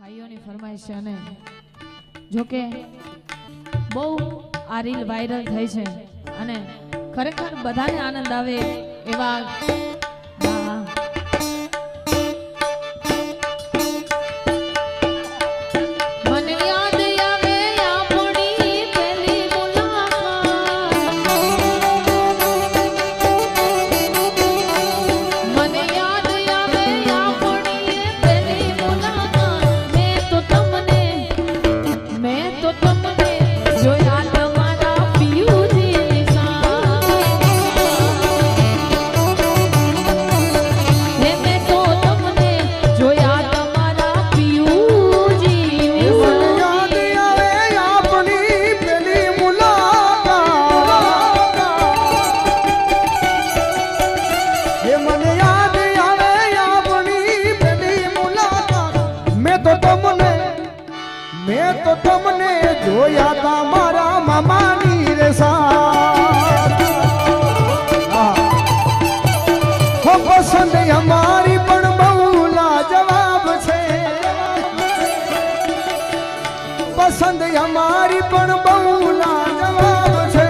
ભાઈઓની ફરમાઈશ છે અને જો કે બહુ આ રીલ વાયરલ થઈ છે અને ખરેખર બધાને આનંદ આવે એવા જોયા તા મારા મામાની રે સાથ હો પસંદ અમારી પણ બહુ લાજવાબ છે પસંદ અમારી પણ બહુ લાજવાબ છે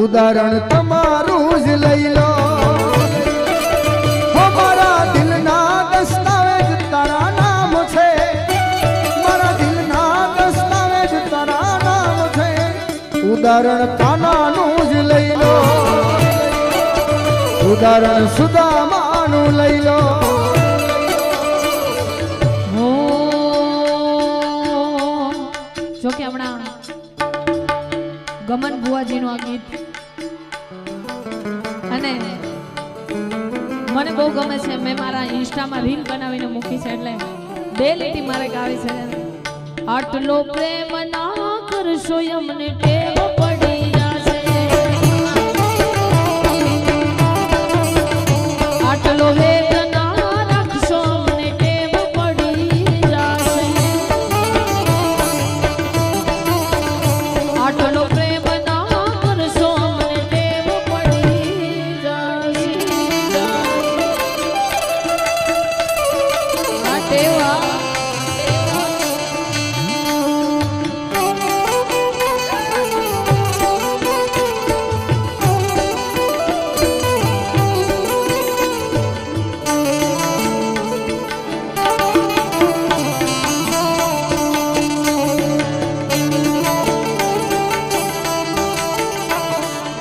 ઉદાહરણ તમારું જ લઈ લો હો મારા દિલના દસ્તાવેજ તારા નામ છે ઉદાહરણ કાનાનું જ લઈ લો ઉદાહરણ સુદામાનું લઈ લો જો કે હમણાં ગમન બુઆજીનું આ ગીત અને મને બહુ ગમે છે મેં મારા ઇન્સ્ટામાં રીલ બનાવીને મૂકી છે એટલે 2 લીટી મારે ગાવી છે આટલો પ્રેમ ના કરશો અમને ટેવ પડી જશે આટલો હેત ના રાખશો અમને ટેવ પડી જશે આટલો પ્રેમ ના કરશો અમને ટેવ પડી જશે આ ટેવા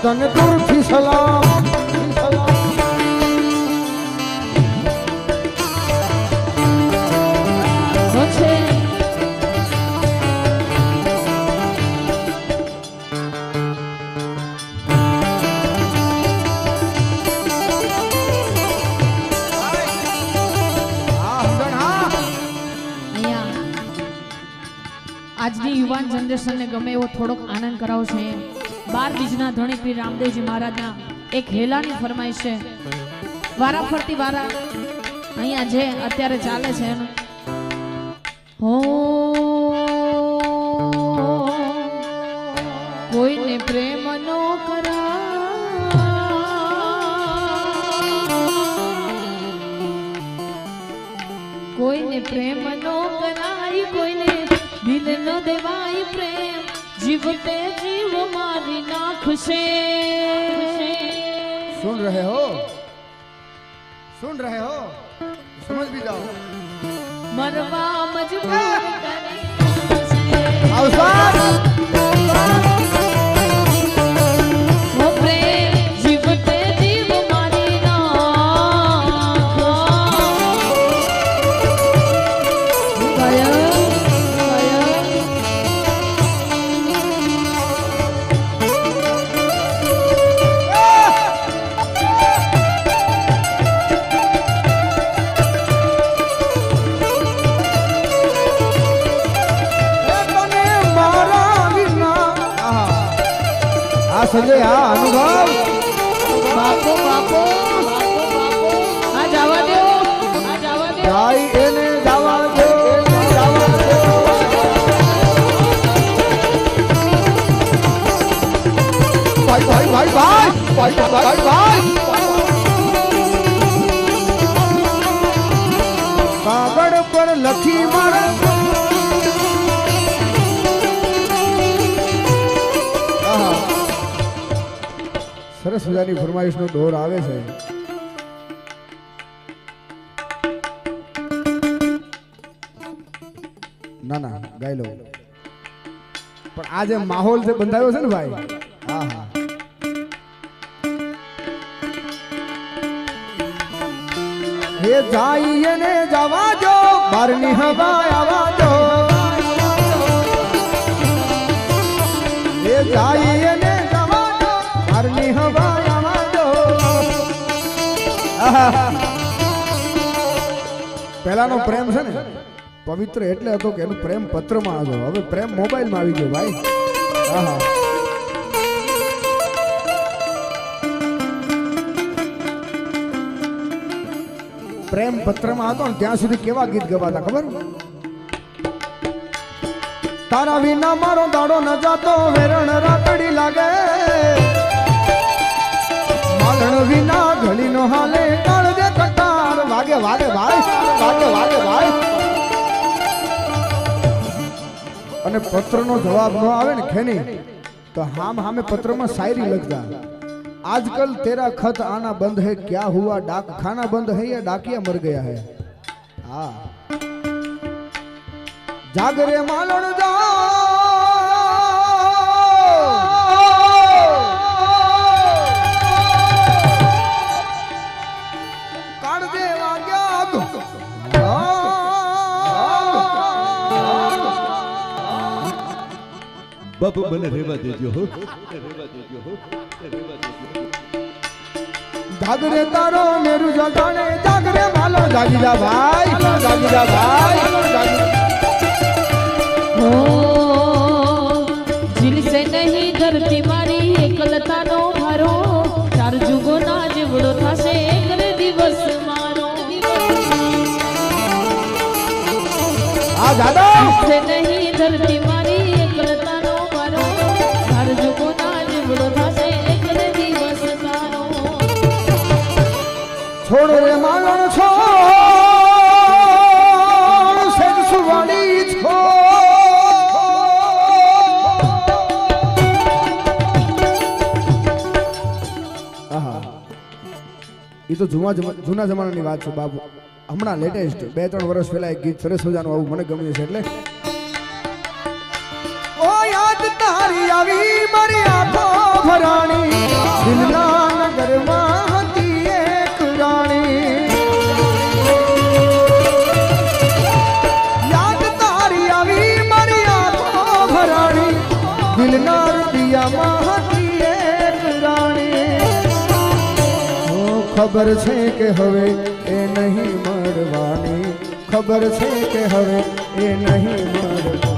તને દૂરથી સલામ આજની યુવાન જનરેશનને ગમે એવો થોડોક આનંદ કરાવશે 12 બીજના ધણી પીર રામદેવજી મહારાજના એક હેલાની ફરમાઈશ છે વારા ફરતી વારા અહીંયા જે અત્યારે ચાલે છે એનું હો કોઈને પ્રેમ નો કરા કોઈને પ્રેમ નો કરાય કોઈને દિલ નો દેવાય પ્રેમ जीवते जीव मारी नाखुशे सुन रहे हो समझ भी जाओ मरवा मजबूर वो प्रेम जीवते जीव मारी संजय हाँ अनुभव बापो बापो हाँ जावा दो भाई एने जावा दो भाई भाई भाई भाई भाई भाई भाई कागड़ पर लखी मारा સરસ મજાની ફરમાઈશનો દોર આવે છે. ના ના ગાઈ લો, પણ આ જે માહોલ જે બંધાયો છે ને ભાઈ, હા હા, હે જાય ને જવા દો, બારની હવા આવવા દો, હે જાય ને જવા દો, બારની હવા આવવા દો. પહેલાનો પ્રેમ છે ને પવિત્ર એટલે હતો કે એનું પ્રેમ પત્રમાં હતો. હવે પ્રેમ મોબાઈલમાં આવી ગયો ભાઈ. હા પ્રેમ પત્રમાં હતો ને ત્યાં સુધી કેવા ગીત ગવાતા ખબર? તારા વિના મારો દાડો ન જાતો, વેરણ રાતડી લાગે, માલણ વિના ઘડી નો હાલે, કાળજે કટાર વાગે વાગે ભાઈ, વાગે વાગે ભાઈ. અને પત્રનો જવાબ ન આવે ને ખેની તો હામે પત્રમાં શાયરી લખતા. आजकल तेरा खत आना बंद है, क्या हुआ डाक खाना बंद है या डाकिया मर गया है. हाँ जागरे मालण जाओ, काट दे बापू મને રેવા દેજો હો, રેવા દેજો હો, રેવા દેજો. जागरे तारो मेरू जगाने, जागरे मालो जागी जा भाई, जागी जा भाई, जागी. हो जिल से नहीं धरती मारी एकलता नो भारो, चार जुगो ना जीवड़ो थासे एक दिवस मारो. आ जादो से नहीं धरती मारी एकलता नो भारो, चार जुगो ना जीवड़ो थासे एक दिवस मारो. छोड़ रे मालण छोड़, सेज सुवाड़ी छोड़. ये तो जूना जमानानी વાત છે બાબુ. હમણાં લેટેસ્ટ 2-3 વર્ષ પહેલા એક ગીત સરસ મજાનું આવું મને ગમ્યું છે. એટલે ઓ યાદ તારી આવી મારી આંખો ભરાણી, દિલના નગરમાં હતી એક રાણી. યાદ તારી આવી મારી આંખો ભરાણી, દિલના દિયામાં હતી એક રાણી. ખબર છે કે હવે એ નહીં મળવાની, ખબર છે કે હવે એ નહીં મળવાની.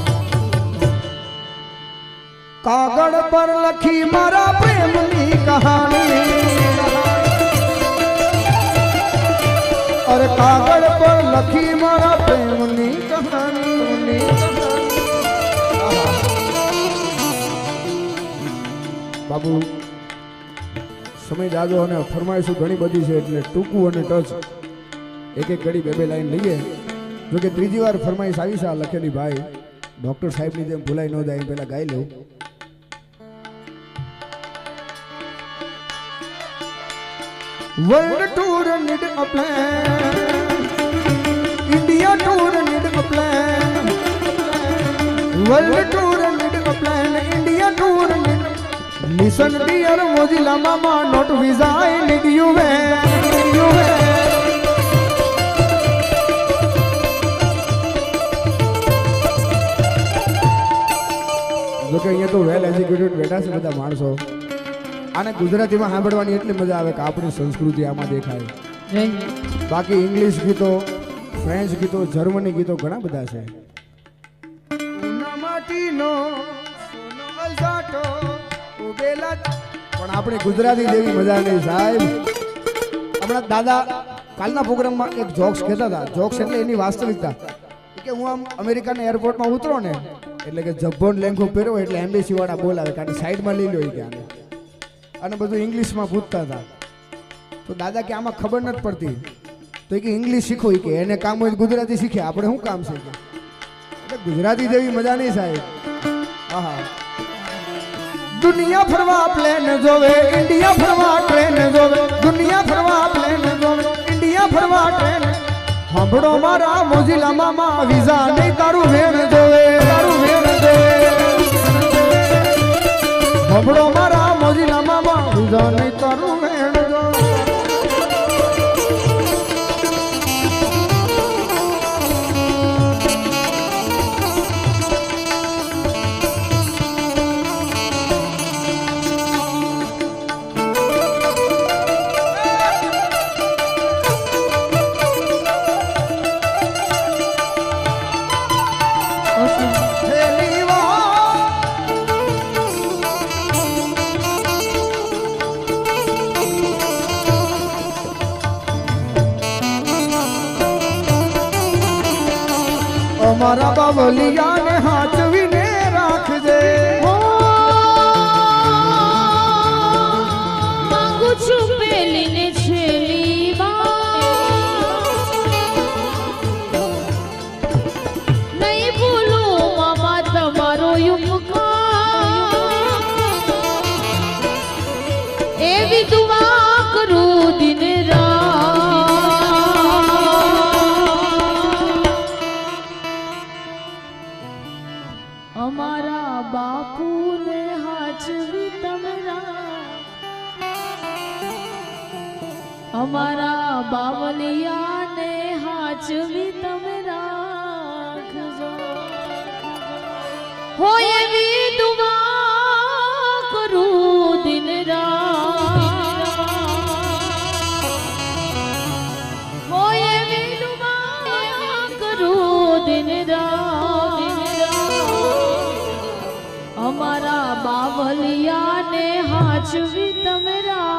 કાગળ પર લખી મારા પ્રેમની કહાની, અરે કાગળ પર લખી મારા પ્રેમની કહાની. બાબુ સમય જાજો અને ફરમાઈશું ઘણી બધી છે, એટલે ટૂંકું અને ટચ એક એક ઘડી 2-2 લાઈન લઈએ. જોકે ત્રીજી વાર ફરમાઈશ આવી છે આ લખેલી ભાઈ. ડોક્ટર સાહેબની જેમ ભૂલાઈ ન જાય પહેલા ગાઈ લઉં. World tour need a plan, India tour need a plan, world tour need a plan, India tour need. Listen dear Mozilla mama, not visa, I need you when, you when. જોકે અહીંયા તો વેલ એજ્યુકેટેડ બેઠા છે બધા માણસો. આને ગુજરાતીમાં સાંભળવાની એટલી મજા આવે કે આપણી સંસ્કૃતિ આમાં દેખાય. બાકી ઇંગ્લિશ ગીતો, ફ્રેન્ચ ગીતો, જર્મની ગીતો ઘણા બધા છે. પણ આપણી ગુજરાતી જેવી મજા નહીં સાહેબ. હમણાં દાદા કાલના પ્રોગ્રામમાં એક જોક્સ કહેતા હતા. જોક્સ એટલે એની વાસ્તવિકતા કે હું આમ અમેરિકાના એરપોર્ટમાં ઉતરો ને એટલે કે જબ્બોન લેંઘો પહેર્યો એટલે એમ્બેસી વાળા બોલાવે કારણ સાઈડમાં લઈ લો કે આને, અને બધું ઇંગ્લિશમાં પૂછતા હતા. તો દાદા કે આમાં ખબર નથી પડતી, તો કે ઇંગ્લિશ શીખો કે એને કામ હોય ગુજરાતી શીખે, આપણે શું કામ છે કે ગુજરાતી જેવી મજા નહીં સાહેબ. આહા. દુનિયા ફરવા પ્લેન જોવે, ઇન્ડિયા ફરવા ટ્રેન જોવે, દુનિયા ફરવા પ્લેન જોવે, ઇન્ડિયા ફરવા ટ્રેન. સાંભળો મારા મોજીલા મામા, વિઝા નહીં તારું વેણ જોવે, તારું વેણ જોવે. સાંભળો મારા મોજીલા મામા, વિઝા નહીં તારું વેણ જોવે. અમારા બાવલિયાને હાચવીને રાખજે. માંગુ છું પેલી ને છેલ્લી વાર, નહીં ભૂલું મામા તમારો ઉપકાર. એવી દુઆ કરું દિન અમારા બાપુને હાચવી તમરા, અમારા બાવલિયાને હાચવી તમરા. હોય એવી દુઆ કરું દિન રાત, હોય એવી દુઆ કરું દિન રાત. અમારા બાવલિયાને હાચવી તમરા.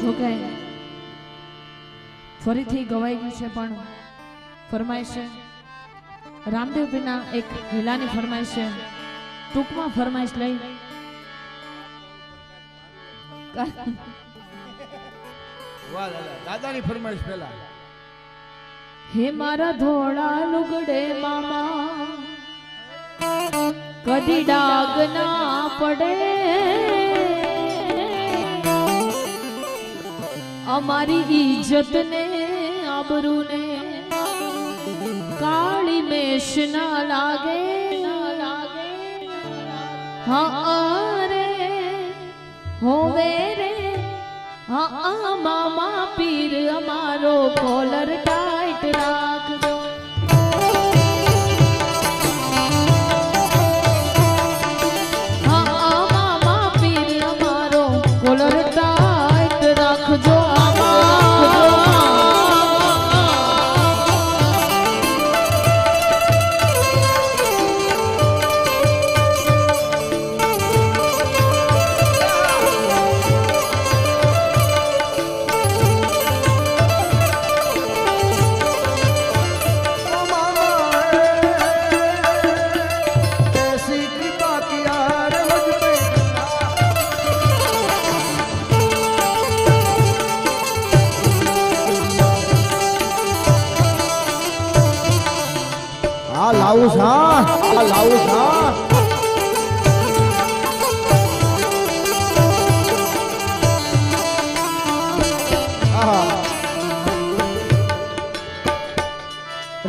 જોકે ફરીથી ગવાઈ ગયું છે, પણ ફરમાઈશ છે રામદેવ પીરના એક હીલાની ફરમાઈશ છે. ટૂંકમાં ફરમાઈશ લઈ દાદાની ફરમાઈશ પહેલા. હે મારા ધોળા લુગડે મામા, કદી ડાગ ના પડે. અમારી ઇજ્જત ને આબરૂ ને કાળી મેષ ના લાગે. હા રે હોવે રે, હા મામા પીર અમારો કોલર ટાઈટ રાખજો. હા મામા પીર અમારો કોલર ટાઈટ રાખજો. લાવું છા, લાવું છા.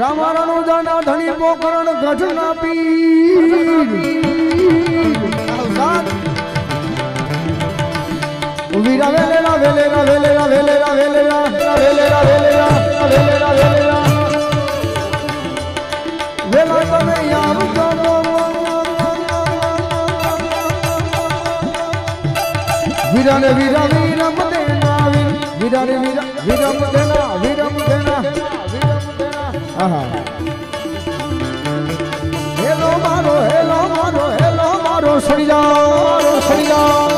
રામારાનો જાના ધણી પોકરણ ગઢ ના પીર. વીરા વેલેરા વેલેરા વેલેરા વેલેરા વેલેરા વેલેરા વેલેરા વેલેરા વેલેરા વેલા તમે યાર જાનો. વીરાને વીરા વીરમ દેના, વીરાને વીરા વીરમ દેના, વીરમ દેના. આહા. હેલો મારો, હેલો મારો, હેલો મારો સળિયા, સળિયા.